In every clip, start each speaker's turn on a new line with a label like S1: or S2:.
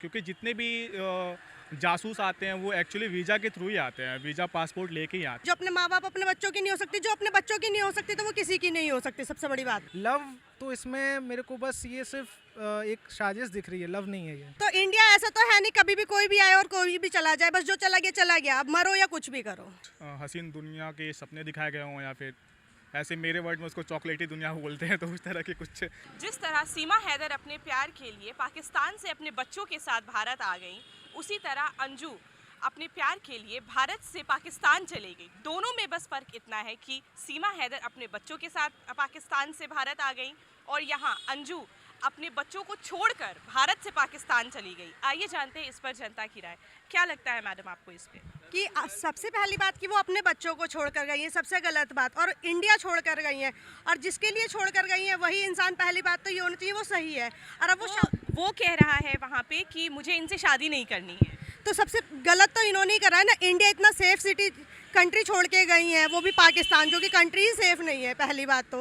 S1: क्योंकि जितने भी जासूस आते हैं वो एक्चुअली वीज़ा के थ्रू ही आते हैं, वीज़ा पासपोर्ट लेके ही आते
S2: जो अपने माँ बाप अपने बच्चों की नहीं हो सकती, जो अपने बच्चों की नहीं हो सकती तो वो किसी की नहीं हो सकती। सबसे बड़ी बात
S3: लव तो इसमें मेरे को बस ये सिर्फ एक साजिश दिख रही है, लव नहीं है ये।
S2: तो इंडिया ऐसा तो है नहीं कभी भी कोई भी आए और कोई भी चला जाए, बस जो चला गया, अब मरो या कुछ भी करो।
S1: हैं। हसीन दुनिया के सपने दिखाए गए हों या फिर ऐसे मेरे वर्ड में उसको चॉकलेटी दुनिया बोलते हैं, तो उस तरह के कुछ।
S4: जिस तरह सीमा हैदर अपने प्यार के लिए पाकिस्तान से अपने बच्चों के साथ भारत आ गई, उसी तरह अंजू अपने प्यार के लिए भारत से पाकिस्तान चली गई। दोनों में बस फ़र्क इतना है कि सीमा हैदर अपने बच्चों के साथ पाकिस्तान से भारत आ गई और यहाँ अंजू अपने बच्चों को छोड़कर भारत से पाकिस्तान चली गई। आइए जानते हैं इस पर जनता की राय। क्या लगता है मैडम आपको इस पे?
S2: कि सबसे पहली बात कि वो अपने बच्चों को छोड़कर गई है, सबसे गलत बात, और इंडिया छोड़कर गई है, और जिसके लिए छोड़कर गई है वही इंसान, पहली बात तो ये होनी चाहिए वो सही है। और अब
S4: वो कह रहा है वहाँ पे कि मुझे इनसे शादी नहीं करनी है,
S2: तो सबसे गलत तो इन्होंने ही करा है ना। इंडिया इतना सेफ सिटी कंट्री छोड़ के गई है, वो भी पाकिस्तान, जो कि कंट्री ही सेफ नहीं है पहली बात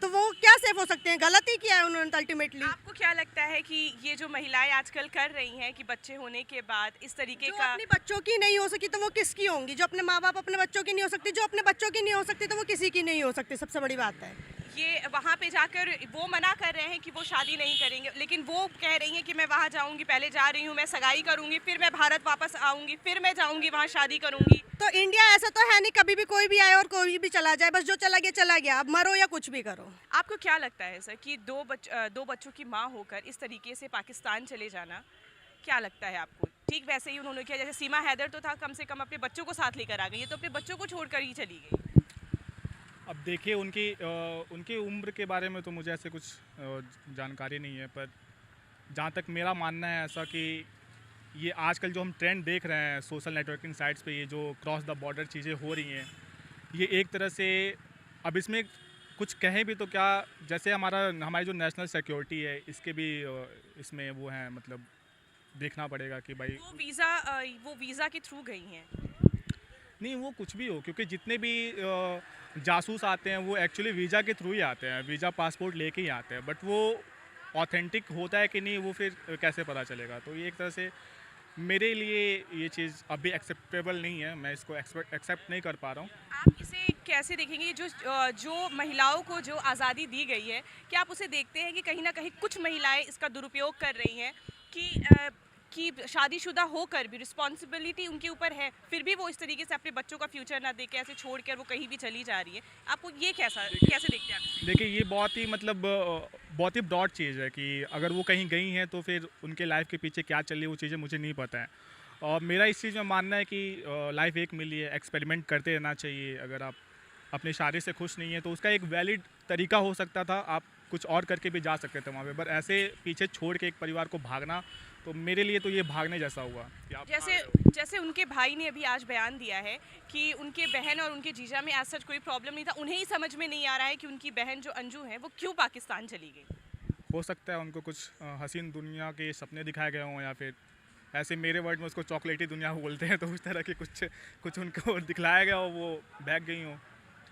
S2: तो वो क्या सेफ हो सकते हैं? गलत ही किया है उन्होंने अल्टीमेटली।
S4: आपको क्या लगता है कि ये जो महिलाएं आजकल कर रही हैं कि बच्चे होने के बाद इस तरीके
S2: जो
S4: का,
S2: अपने बच्चों की नहीं हो सकी तो वो किसकी होंगी? जो अपने माँ बाप अपने बच्चों की नहीं हो सकती, जो अपने बच्चों की नहीं हो सकती तो वो किसी की नहीं हो सकती। सबसे बड़ी बात है
S4: ये वहाँ पे जाकर वो मना कर रहे हैं कि वो शादी नहीं करेंगे, लेकिन वो कह रही हैं कि मैं वहाँ जाऊँगी, पहले जा रही हूँ, मैं सगाई करूँगी, फिर मैं भारत वापस आऊँगी, फिर मैं जाऊँगी वहाँ शादी करूँगी।
S2: तो इंडिया ऐसा तो है नहीं कभी भी कोई भी आए और कोई भी चला जाए, बस जो चला गया, अब मरो या कुछ भी करो।
S4: आपको क्या लगता है सर कि दो बच्चों की माँ होकर इस तरीके से पाकिस्तान चले जाना, क्या लगता है आपको? ठीक वैसे ही उन्होंने किया जैसे सीमा हैदर तो था, कम से कम अपने बच्चों को साथ लेकर आ गई, ये तो अपने बच्चों को छोड़कर ही चली गई।
S1: अब देखिए उनकी उम्र के बारे में तो मुझे ऐसे कुछ जानकारी नहीं है, पर जहाँ तक मेरा मानना है ऐसा कि ये आजकल जो हम ट्रेंड देख रहे हैं सोशल नेटवर्किंग साइट्स पे, ये जो क्रॉस द बॉर्डर चीज़ें हो रही हैं, ये एक तरह से अब इसमें कुछ कहें भी तो क्या, जैसे हमारी जो नेशनल सिक्योरिटी है इसके भी इसमें वो हैं, मतलब देखना पड़ेगा कि भाई
S4: वो वीज़ा के थ्रू गई हैं।
S1: नहीं वो कुछ भी हो, क्योंकि जितने भी जासूस आते हैं वो एक्चुअली वीज़ा के थ्रू ही आते हैं, वीज़ा पासपोर्ट लेके ही आते हैं, बट वो ऑथेंटिक होता है कि नहीं वो फिर कैसे पता चलेगा? तो ये एक तरह से मेरे लिए ये चीज़ अभी एक्सेप्टेबल नहीं है, मैं इसको एक्सेप्ट नहीं कर पा रहा हूँ।
S4: आप इसे कैसे देखेंगे? जो महिलाओं को जो आज़ादी दी गई है, क्या आप उसे देखते हैं कि कहीं ना कहीं कुछ महिलाएं इसका दुरुपयोग कर रही हैं कि शादीशुदा होकर भी रिस्पॉन्सिबिलिटी उनके ऊपर है, फिर भी वो इस तरीके से अपने बच्चों का फ्यूचर ना देके ऐसे छोड़कर वो कहीं भी चली जा रही है? आपको ये कैसे देखते हैं आप?
S1: देखिए ये बहुत ही मतलब बहुत ही ब्रॉड चीज़ है कि अगर वो कहीं गई हैं तो फिर उनके लाइफ के पीछे क्या चल रही है वो चीज़ें मुझे नहीं पता है। और मेरा इस चीज़ में मानना है कि लाइफ एक मिली है, एक्सपेरिमेंट करते रहना चाहिए। अगर आप अपनी शादी से खुश नहीं है तो उसका एक वैलिड तरीका हो सकता था, आप कुछ और करके भी जा सकते थे वहाँ पे, पर ऐसे पीछे छोड़ के एक परिवार को भागना, तो मेरे लिए तो ये भागने जैसा हुआ कि आप
S4: जैसे उनके भाई ने अभी आज बयान दिया है कि उनके बहन और उनके जीजा में ऐसा कोई प्रॉब्लम नहीं था, उन्हें ही समझ में नहीं आ रहा है कि उनकी बहन जो अंजू है वो क्यों पाकिस्तान चली गई।
S1: हो सकता है उनको कुछ हसीन दुनिया के सपने दिखाए गए हों या फिर ऐसे मेरे वर्ड में उसको चॉकलेटी दुनिया बोलते हैं, तो उस तरह के कुछ उनको दिखलाया गया हो, वो भाग गई हो।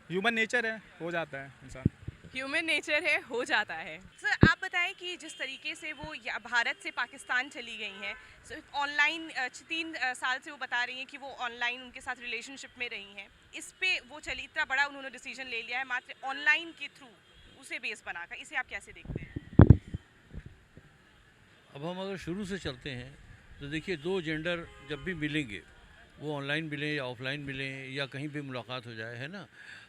S1: ह्यूमन नेचर है, हो जाता है इंसान।
S4: ह्यूमन नेचर है, हो जाता है। सर आप बताएं कि जिस तरीके से वो भारत से पाकिस्तान चली गई हैं, ऑनलाइन 3 साल से वो बता रही हैं कि वो ऑनलाइन उनके साथ रिलेशनशिप में रही हैं, इस पे वो चली, इतना बड़ा उन्होंने डिसीजन ले लिया है मात्र ऑनलाइन के थ्रू उसे बेस बनाकर, इसे आप कैसे देखते हैं?
S5: अब हम अगर शुरू से चलते हैं तो देखिए, दो जेंडर जब भी मिलेंगे, वो ऑनलाइन मिलें या ऑफलाइन मिलें या कहीं भी मुलाकात हो जाए, है ना,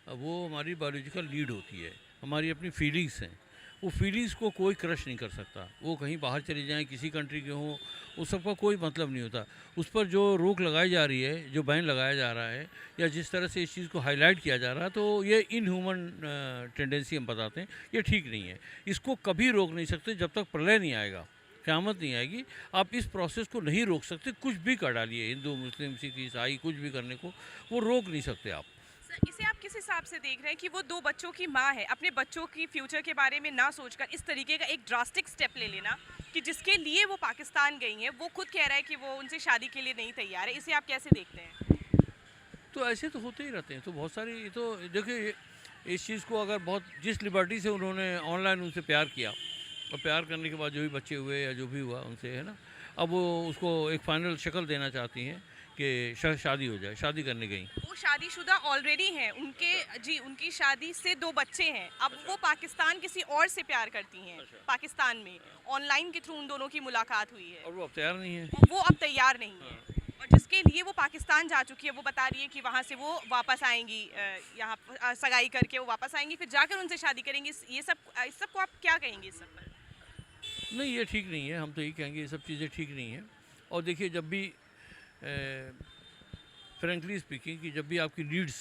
S5: वो हमारी बायोलॉजिकल नीड होती है, हमारी अपनी फीलिंग्स हैं। वो फीलिंग्स को कोई क्रश नहीं कर सकता। वो कहीं बाहर चले जाएं, किसी कंट्री के हों, उस सब का कोई मतलब नहीं होता। उस पर जो रोक लगाई जा रही है, जो बैन लगाया जा रहा है, या जिस तरह से इस चीज़ को हाईलाइट किया जा रहा है, तो ये इनह्यूमन टेंडेंसी हम बताते हैं, ये ठीक नहीं है। इसको कभी रोक नहीं सकते जब तक प्रलय नहीं आएगा, क़यामत नहीं आएगी। आप इस प्रोसेस को नहीं रोक सकते, कुछ भी कर डालिए, हिंदू मुस्लिम सिख ईसाई कुछ भी करने को वो रोक नहीं सकते आप।
S4: सर इसे आप किस हिसाब से देख रहे हैं कि वो 2 बच्चों की माँ है, अपने बच्चों की फ्यूचर के बारे में ना सोचकर इस तरीके का एक ड्रास्टिक स्टेप ले लेना कि जिसके लिए वो पाकिस्तान गई हैं, वो खुद कह रहा है कि वो उनसे शादी के लिए नहीं तैयार है, इसे आप कैसे देखते हैं?
S5: तो ऐसे तो होते ही रहते हैं, तो बहुत सारी, ये तो देखिए, इस चीज़ को अगर बहुत जिस लिबर्टी से उन्होंने ऑनलाइन उनसे प्यार किया, और प्यार करने के बाद जो भी बच्चे हुए या जो भी हुआ उनसे, है ना, अब वो उसको एक फाइनल शक्ल देना चाहती हैं कि शादी हो जाए, शादी करने गई।
S4: वो शादीशुदा ऑलरेडी हैं, उनकी शादी से 2 बच्चे हैं। अब वो पाकिस्तान किसी और से प्यार करती हैं। पाकिस्तान में ऑनलाइन के थ्रू उन दोनों की मुलाकात हुई है
S5: और वो अब तैयार नहीं है।
S4: और वो अब तैयार नहीं है, और जिसके लिए वो पाकिस्तान जा चुकी है। वो बता रही है कि वहाँ से वो वापस आएंगी, यहाँ सगाई करके वो वापस आएंगी, फिर जाकर उनसे शादी करेंगी। इस सब को आप क्या कहेंगे इस सब पर?
S5: नहीं, ये ठीक नहीं है। हम तो यही कहेंगे ये सब चीज़ें ठीक नहीं हैं। और देखिए, जब भी फ्रेंकली स्पीकिंग कि जब भी आपकी नीड्स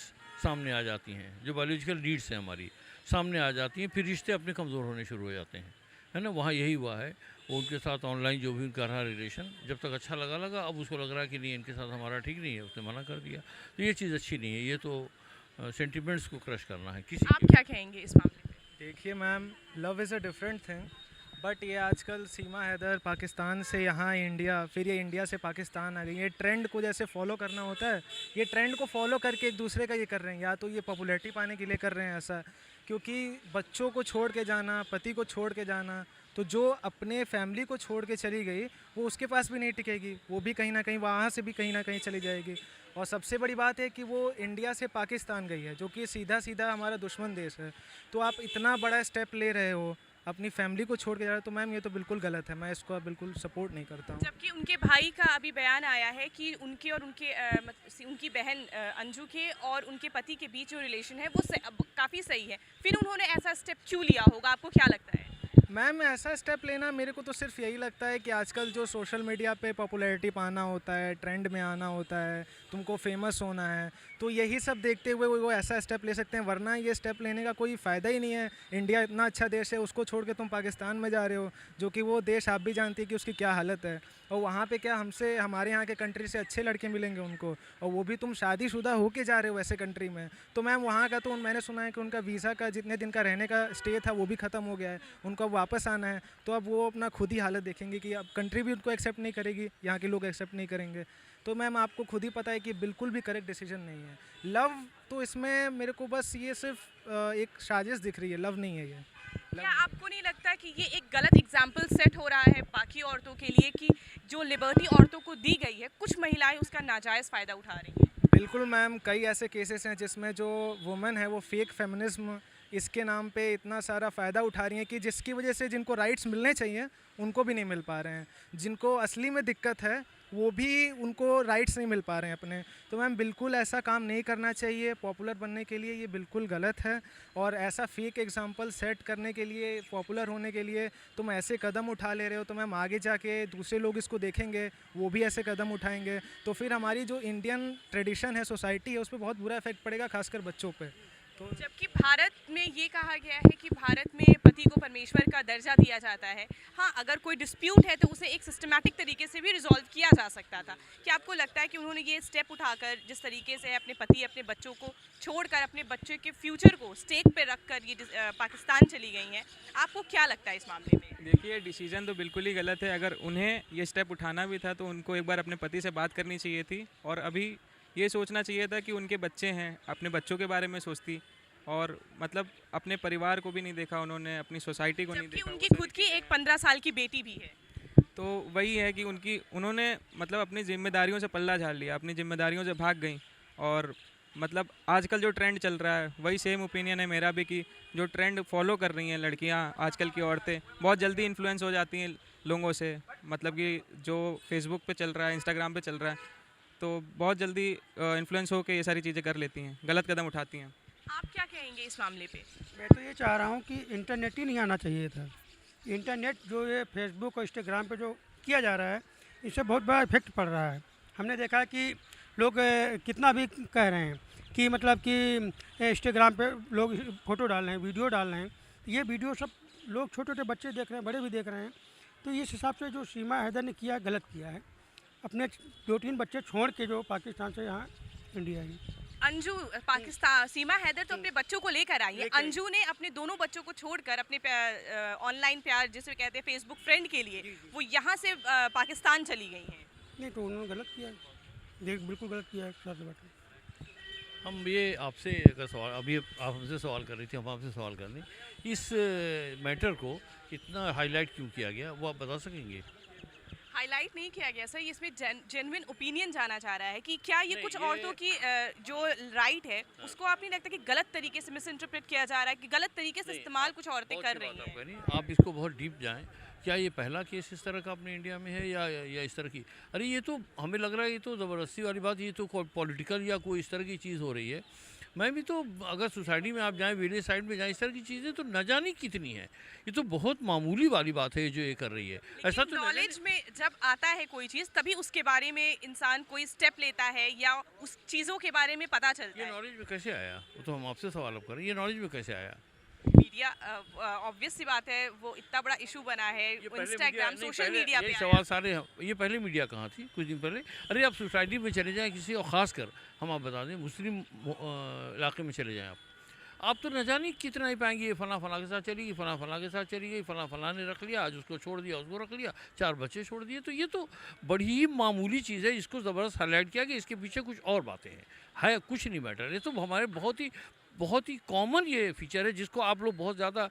S5: सामने आ जाती हैं, जो बायोलॉजिकल नीड्स हैं हमारी सामने आ जाती हैं, फिर रिश्ते अपने कमज़ोर होने शुरू हो जाते हैं, है ना। वहाँ यही हुआ है। वो उनके साथ ऑनलाइन जो भी उनका रहा रिलेशन, जब तक अच्छा लगा, अब उसको लग रहा है कि नहीं, इनके साथ हमारा ठीक नहीं है, उसने मना कर दिया। तो ये चीज़ अच्छी नहीं है। ये तो सेंटिमेंट्स को क्रश करना है किसी
S4: आप क्या कहेंगे इस मामले में?
S3: देखिए ma'am, love is a different thing, but ये आजकल सीमा हैदर पाकिस्तान से यहाँ इंडिया, फिर ये इंडिया से पाकिस्तान आ गई। ये ट्रेंड को जैसे फॉलो करना होता है, ये ट्रेंड को फॉलो करके एक दूसरे का ये कर रहे हैं। या तो ये पॉपुलैरिटी पाने के लिए कर रहे हैं ऐसा, क्योंकि बच्चों को छोड़ के जाना, पति को छोड़ के जाना, तो जो अपने फैमिली को छोड़ के चली गई वो उसके पास भी नहीं टिकेगी, वो भी कहीं ना कहीं वहाँ से भी कहीं ना कहीं चली जाएगी। और सबसे बड़ी बात है कि वो इंडिया से पाकिस्तान गई है, जो कि सीधा सीधा हमारा दुश्मन देश है। तो आप इतना बड़ा स्टेप ले रहे हो, अपनी फैमिली को छोड़ के जा रहे हो, तो मैम ये तो बिल्कुल गलत है। मैं इसको बिल्कुल सपोर्ट नहीं करता हूँ।
S4: जबकि उनके भाई का अभी बयान आया है कि उनके और उनकी बहन अंजू के और उनके पति के बीच जो रिलेशन है वो काफ़ी सही है। फिर उन्होंने ऐसा स्टेप क्यों लिया होगा, आपको क्या लगता है?
S3: मैम ऐसा स्टेप लेना, मेरे को तो सिर्फ यही लगता है कि आजकल जो सोशल मीडिया पे पॉपुलैरिटी पाना होता है, ट्रेंड में आना होता है, तुमको फेमस होना है, तो यही सब देखते हुए वो ऐसा स्टेप ले सकते हैं। वरना ये स्टेप लेने का कोई फ़ायदा ही नहीं है। इंडिया इतना अच्छा देश है, उसको छोड़ के तुम पाकिस्तान में जा रहे हो, जो कि वो देश आप भी जानती है कि उसकी क्या हालत है। और वहाँ पे क्या हमारे यहाँ के कंट्री से अच्छे लड़के मिलेंगे उनको, और वो भी तुम शादीशुदा होके जा रहे हो ऐसे कंट्री में। तो मैम वहाँ का तो मैंने सुना है कि उनका वीज़ा का जितने दिन का रहने का स्टे था वो भी ख़त्म हो गया है, उनको अब वापस आना है। तो अब वो अपना खुद ही हालत देखेंगे कि अब कंट्री भी उनको एक्सेप्ट नहीं करेगी, यहाँ के लोग एक्सेप्ट नहीं करेंगे। तो मैम आपको खुद ही पता है कि बिल्कुल भी करेक्ट डिसीजन नहीं है। लव तो इसमें मेरे को बस ये सिर्फ एक साजिश दिख रही है, लव नहीं है ये।
S4: क्या आपको नहीं लगता कि ये एक गलत एग्जाम्पल सेट हो रहा है बाकी औरतों के लिए कि जो लिबर्टी औरतों को दी गई है, कुछ महिलाएं उसका नाजायज़ फ़ायदा उठा रही हैं?
S3: बिल्कुल मैम, कई ऐसे केसेस हैं जिसमें जो वुमेन है वो फेक फेमिनिज्म इसके नाम पे इतना सारा फ़ायदा उठा रही हैं कि जिसकी वजह से जिनको राइट्स मिलने चाहिए उनको भी नहीं मिल पा रहे हैं। जिनको असली में दिक्कत है वो भी उनको राइट्स नहीं मिल पा रहे हैं अपने। तो मैम बिल्कुल ऐसा काम नहीं करना चाहिए। पॉपुलर बनने के लिए ये बिल्कुल गलत है, और ऐसा फेक एग्जांपल सेट करने के लिए, पॉपुलर होने के लिए तुम ऐसे कदम उठा ले रहे हो, तो मैम आगे जाके दूसरे लोग इसको देखेंगे, वो भी ऐसे कदम उठाएंगे, तो फिर हमारी जो इंडियन ट्रेडिशन है, सोसाइटी है, उस पर बहुत बुरा इफेक्ट पड़ेगा, खासकर बच्चों पर। तो
S4: जबकि भारत में ये कहा गया है कि भारत में पति को परमेश्वर का दर्जा दिया जाता है। हाँ, अगर कोई डिस्प्यूट है तो उसे एक सिस्टमैटिक तरीके से भी रिजॉल्व किया जा सकता था। क्या आपको लगता है कि उन्होंने ये स्टेप उठाकर जिस तरीके से अपने पति, अपने बच्चों को छोड़कर, अपने बच्चों के फ्यूचर को स्टेक पे रखकर ये पाकिस्तान चली गई हैं, आपको क्या लगता है इस मामले में?
S6: देखिए, डिसीजन तो बिल्कुल ही गलत है। अगर उन्हें ये स्टेप उठाना भी था तो उनको एक बार अपने पति से बात करनी चाहिए थी, और अभी ये सोचना चाहिए था कि उनके बच्चे हैं, अपने बच्चों के बारे में सोचती, और मतलब अपने परिवार को भी नहीं देखा उन्होंने, अपनी सोसाइटी को नहीं
S4: जबकि
S6: देखा।
S4: उनकी खुद की एक 15 साल की बेटी भी है।
S6: तो वही है कि उन्होंने मतलब अपनी जिम्मेदारियों से पल्ला झाड़ लिया, अपनी जिम्मेदारियों से भाग गई। और मतलब आजकल जो ट्रेंड चल रहा है वही सेम ओपिनियन है मेरा भी, कि जो ट्रेंड फॉलो कर रही हैं लड़कियां, आजकल की औरतें बहुत जल्दी इन्फ्लुएंस हो जाती हैं लोगों से। मतलब कि जो फेसबुक पे चल रहा है, इंस्टाग्राम पे चल रहा है, तो बहुत जल्दी इन्फ्लुएंस होकर ये सारी चीज़ें कर लेती हैं, गलत कदम उठाती हैं।
S4: आप क्या कहेंगे इस मामले पे?
S7: मैं तो ये चाह रहा हूँ कि इंटरनेट ही नहीं आना चाहिए था। इंटरनेट जो ये फेसबुक और इंस्टाग्राम पे जो किया जा रहा है, इससे बहुत बड़ा इफेक्ट पड़ रहा है। हमने देखा कि लोग कितना भी कह रहे हैं कि मतलब कि इंस्टाग्राम पे लोग फ़ोटो डाल रहे हैं, वीडियो डाल रहे हैं, ये वीडियो सब लोग छोटे छोटे बच्चे देख रहे हैं, बड़े भी देख रहे हैं। तो इस हिसाब से जो सीमा हैदर ने किया, गलत किया है। अपने 2-3 बच्चे छोड़ के जो पाकिस्तान से यहाँ इंडिया आई।
S4: अंजू पाकिस्तान, सीमा हैदर तो अपने बच्चों को लेकर आई है। अंजू ने अपने दोनों बच्चों को छोड़कर अपने ऑनलाइन प्यार जिसे कहते हैं फेसबुक फ्रेंड के लिए वो यहाँ से पाकिस्तान चली गई हैं।
S7: नहीं, तो उन्होंने गलत किया, बिल्कुल गलत किया है साथ बात।
S5: हम ये आपसे अगर सवाल, अभी आप हमसे सवाल कर रही थी, हम आपसे सवाल कर रहे हैं, इस मैटर को इतना हाईलाइट क्यों किया गया, वो आप बता सकेंगे?
S4: हाईलाइट नहीं किया गया सर, इसमें जेन्युइन ओपिनियन जाना चाह रहा है कि क्या ये
S5: नहीं,
S4: कुछ
S5: ये-
S4: औरतों की जो राइट है उसको आप नहीं लगता कि गलत तरीके से मिस इंटरप्रेट किया जा रहा है, कि गलत तरीके से
S5: नहीं,
S4: इस्तेमाल कुछ औरतें
S5: बहुत
S4: कर
S5: अच्छी
S4: रही
S5: बात
S4: हैं?
S5: आप कह रही हैं। आप इसको बहुत डीप जाएं, क्या ये पहला केस इस तरह का अपने इंडिया में है या इस तरह की? अरे ये तो हमें लग रहा है ये तो ज़बरदस्ती वाली बात, ये तो पॉलिटिकल या कोई इस तरह की चीज़ हो रही है। मैं भी तो, अगर सोसाइटी में आप जाएं, विलेज साइड में जाएं, इस तरह की चीज़ें तो न जाने कितनी है। ये तो बहुत मामूली वाली बात है जो ये कर रही है। ऐसा तो
S4: नॉलेज में जब आता है कोई चीज़ तभी उसके बारे में इंसान कोई स्टेप लेता है या उस चीज़ों के बारे में पता चलता
S5: ये
S4: है।
S5: नॉलेज में कैसे आया? वो तो हम आपसे सवाल अब कर रहे हैं, ये नॉलेज में कैसे आया?
S4: मीडिया ऑब्वियस सी बात है, वो इतना बड़ा इशू बना है,
S5: ये पहले
S4: इंस्टाग्राम
S5: नहीं,
S4: सोशल
S5: पहले
S4: मीडिया
S5: ये
S4: पे
S5: सवाल
S4: आया।
S5: सारे ये पहले मीडिया कहाँ थी कुछ दिन पहले? अरे आप सोसाइटी में चले जाएं किसी, और ख़ास कर हम आप बता दें मुस्लिम इलाके में चले जाएं आप तो न जाने कितना ही पाएंगे, ये फला के साथ चली गई, फला के साथ चली गई, फला ने रख लिया, आज उसको छोड़ दिया, उसको रख लिया, 4 बच्चे छोड़ दिए। तो ये तो बड़ी ही मामूली चीज़ है, इसको ज़बरदस्त हाईलाइट किया कि इसके पीछे कुछ और बातें हैं, है कुछ नहीं मैटर। ये तो हमारे बहुत ही कॉमन ये फीचर है, जिसको आप लोग बहुत ज़्यादा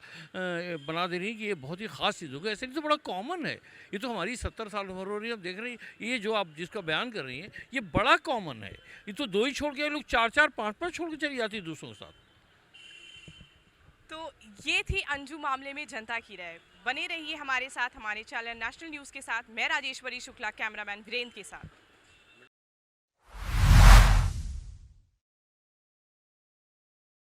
S5: बना दे रही हैं कि ये बहुत ही ख़ास चीज़ होगी। ऐसे नहीं, तो बड़ा कॉमन है। ये तो हमारी 70 साल उम्र हो रही है, हम देख रहे हैं, ये जो आप जिसका बयान कर रही हैं ये बड़ा कॉमन है। ये तो 2 ही छोड़ के लोग 4-4 5-5 छोड़ के चली जाती है दूसरों के साथ।
S4: तो ये थी अंजू मामले में जनता की राय। बने रहिए हमारे साथ, हमारे चैनल नेशनल न्यूज़ के साथ। मैं राजेश्वरी शुक्ला, कैमरामैन वीरेंद्र के साथ।